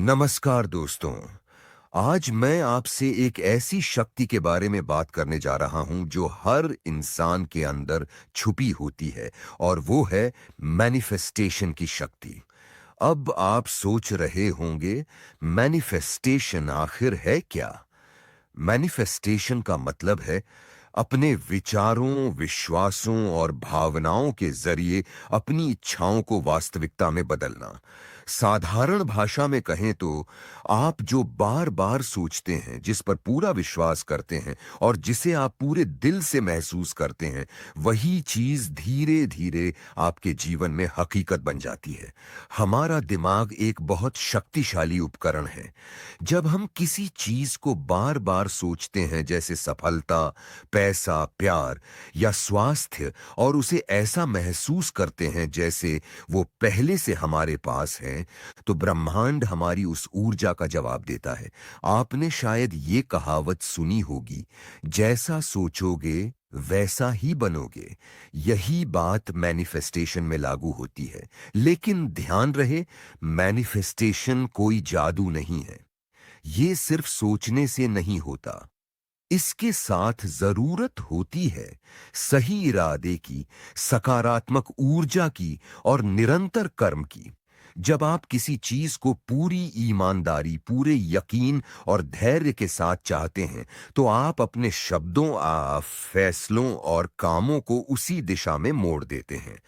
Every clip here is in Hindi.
नमस्कार दोस्तों। आज मैं आपसे एक ऐसी शक्ति के बारे में बात करने जा रहा हूं जो हर इंसान के अंदर छुपी होती है और वो है मैनिफेस्टेशन की शक्ति। अब आप सोच रहे होंगे, मैनिफेस्टेशन आखिर है क्या? मैनिफेस्टेशन का मतलब है अपने विचारों, विश्वासों और भावनाओं के जरिए अपनी इच्छाओं को वास्तविकता में बदलना। साधारण भाषा में कहें तो आप जो बार बार सोचते हैं, जिस पर पूरा विश्वास करते हैं और जिसे आप पूरे दिल से महसूस करते हैं, वही चीज धीरे धीरे आपके जीवन में हकीकत बन जाती है। हमारा दिमाग एक बहुत शक्तिशाली उपकरण है। जब हम किसी चीज को बार बार सोचते हैं, जैसे सफलता, पैसा, प्यार या स्वास्थ्य, और उसे ऐसा महसूस करते हैं जैसे वो पहले से हमारे पास है, तो ब्रह्मांड हमारी उस ऊर्जा का जवाब देता है। आपने शायद ये कहावत सुनी होगी, जैसा सोचोगे वैसा ही बनोगे। यही बात मैनिफेस्टेशन में लागू होती है। लेकिन ध्यान रहे, मैनिफेस्टेशन कोई जादू नहीं है। ये सिर्फ सोचने से नहीं होता। इसके साथ जरूरत होती है सही इरादे की, सकारात्मक ऊर्जा की और निरंतर कर्म की। जब आप किसी चीज को पूरी ईमानदारी, पूरे यकीन और धैर्य के साथ चाहते हैं, तो आप अपने शब्दों, फैसलों और कामों को उसी दिशा में मोड़ देते हैं।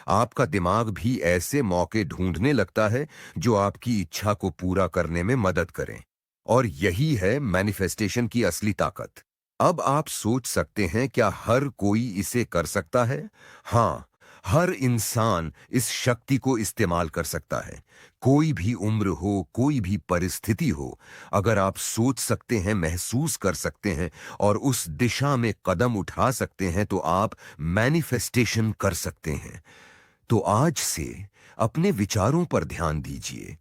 आपका दिमाग भी ऐसे मौके ढूंढने लगता है जो आपकी इच्छा को पूरा करने में मदद करें। और यही है मैनिफेस्टेशन की असली ताकत। अब आप सोच सकते हैं, क्या हर कोई इसे कर सकता है? हाँ, हर इंसान इस शक्ति को इस्तेमाल कर सकता है। कोई भी उम्र हो, कोई भी परिस्थिति हो, अगर आप सोच सकते हैं, महसूस कर सकते हैं और उस दिशा में कदम उठा सकते हैं, तो आप मैनिफेस्टेशन कर सकते हैं। तो आज से अपने विचारों पर ध्यान दीजिए।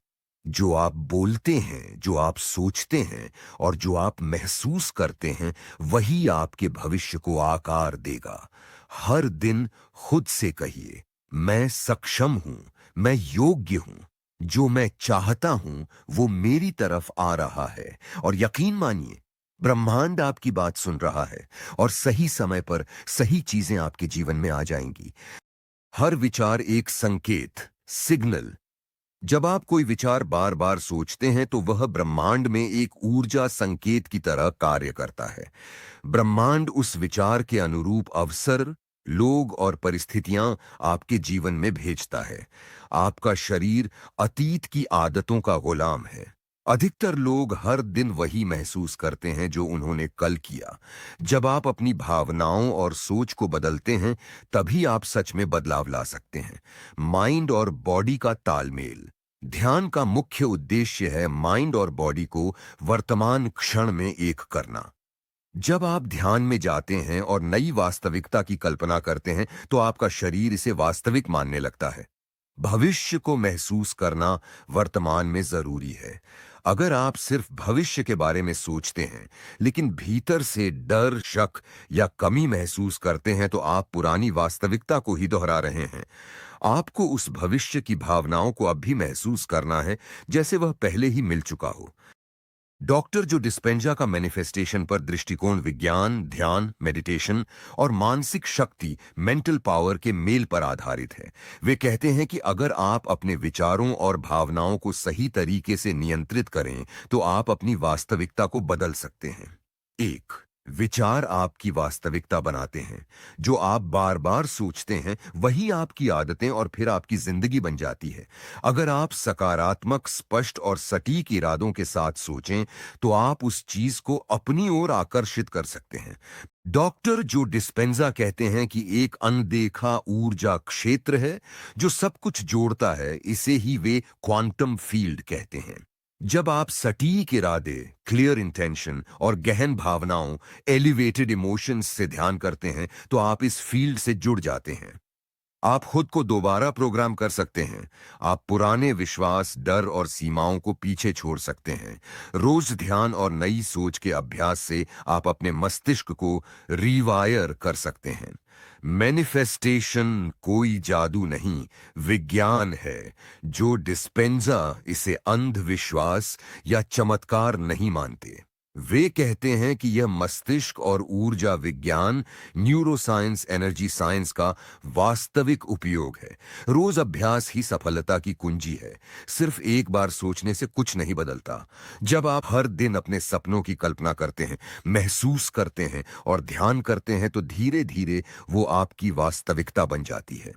जो आप बोलते हैं, जो आप सोचते हैं और जो आप महसूस करते हैं, वही आपके भविष्य को आकार देगा। हर दिन खुद से कहिए, मैं सक्षम हूं, मैं योग्य हूं, जो मैं चाहता हूं वो मेरी तरफ आ रहा है। और यकीन मानिए, ब्रह्मांड आपकी बात सुन रहा है और सही समय पर सही चीजें आपके जीवन में आ जाएंगी। हर विचार एक संकेत, सिग्नल। जब आप कोई विचार बार बार सोचते हैं, तो वह ब्रह्मांड में एक ऊर्जा संकेत की तरह कार्य करता है। ब्रह्मांड उस विचार के अनुरूप अवसर, लोग और परिस्थितियां आपके जीवन में भेजता है। आपका शरीर अतीत की आदतों का गुलाम है। अधिकतर लोग हर दिन वही महसूस करते हैं जो उन्होंने कल किया। जब आप अपनी भावनाओं और सोच को बदलते हैं, तभी आप सच में बदलाव ला सकते हैं। माइंड और बॉडी का तालमेल। ध्यान का मुख्य उद्देश्य है माइंड और बॉडी को वर्तमान क्षण में एक करना। जब आप ध्यान में जाते हैं और नई वास्तविकता की कल्पना करते हैं, तो आपका शरीर इसे वास्तविक मानने लगता है। भविष्य को महसूस करना वर्तमान में जरूरी है। अगर आप सिर्फ भविष्य के बारे में सोचते हैं, लेकिन भीतर से डर, शक या कमी महसूस करते हैं, तो आप पुरानी वास्तविकता को ही दोहरा रहे हैं। आपको उस भविष्य की भावनाओं को अब भी महसूस करना है, जैसे वह पहले ही मिल चुका हो। डॉक्टर जो डिस्पेंजा का मैनिफेस्टेशन पर दृष्टिकोण विज्ञान, ध्यान, मेडिटेशन और मानसिक शक्ति, मेंटल पावर के मेल पर आधारित है। वे कहते हैं कि अगर आप अपने विचारों और भावनाओं को सही तरीके से नियंत्रित करें, तो आप अपनी वास्तविकता को बदल सकते हैं। एक, विचार आपकी वास्तविकता बनाते हैं। जो आप बार बार सोचते हैं, वही आपकी आदतें और फिर आपकी जिंदगी बन जाती है। अगर आप सकारात्मक, स्पष्ट और सटीक इरादों के साथ सोचें, तो आप उस चीज को अपनी ओर आकर्षित कर सकते हैं। डॉक्टर जो डिस्पेंजा कहते हैं कि एक अनदेखा ऊर्जा क्षेत्र है जो सब कुछ जोड़ता है, इसे ही वे क्वांटम फील्ड कहते हैं। जब आप सटीक इरादे, क्लियर इंटेंशन और गहन भावनाओं, एलिवेटेड इमोशंस से ध्यान करते हैं, तो आप इस फील्ड से जुड़ जाते हैं। आप खुद को दोबारा प्रोग्राम कर सकते हैं। आप पुराने विश्वास, डर और सीमाओं को पीछे छोड़ सकते हैं। रोज ध्यान और नई सोच के अभ्यास से आप अपने मस्तिष्क को रीवायर कर सकते हैं। मैनिफेस्टेशन कोई जादू नहीं, विज्ञान है। जो डिस्पेंजा इसे अंधविश्वास या चमत्कार नहीं मानते। वे कहते हैं कि यह मस्तिष्क और ऊर्जा विज्ञान, न्यूरोसाइंस, एनर्जी साइंस का वास्तविक उपयोग है। रोज अभ्यास ही सफलता की कुंजी है। सिर्फ एक बार सोचने से कुछ नहीं बदलता। जब आप हर दिन अपने सपनों की कल्पना करते हैं, महसूस करते हैं और ध्यान करते हैं, तो धीरे धीरे वो आपकी वास्तविकता बन जाती है।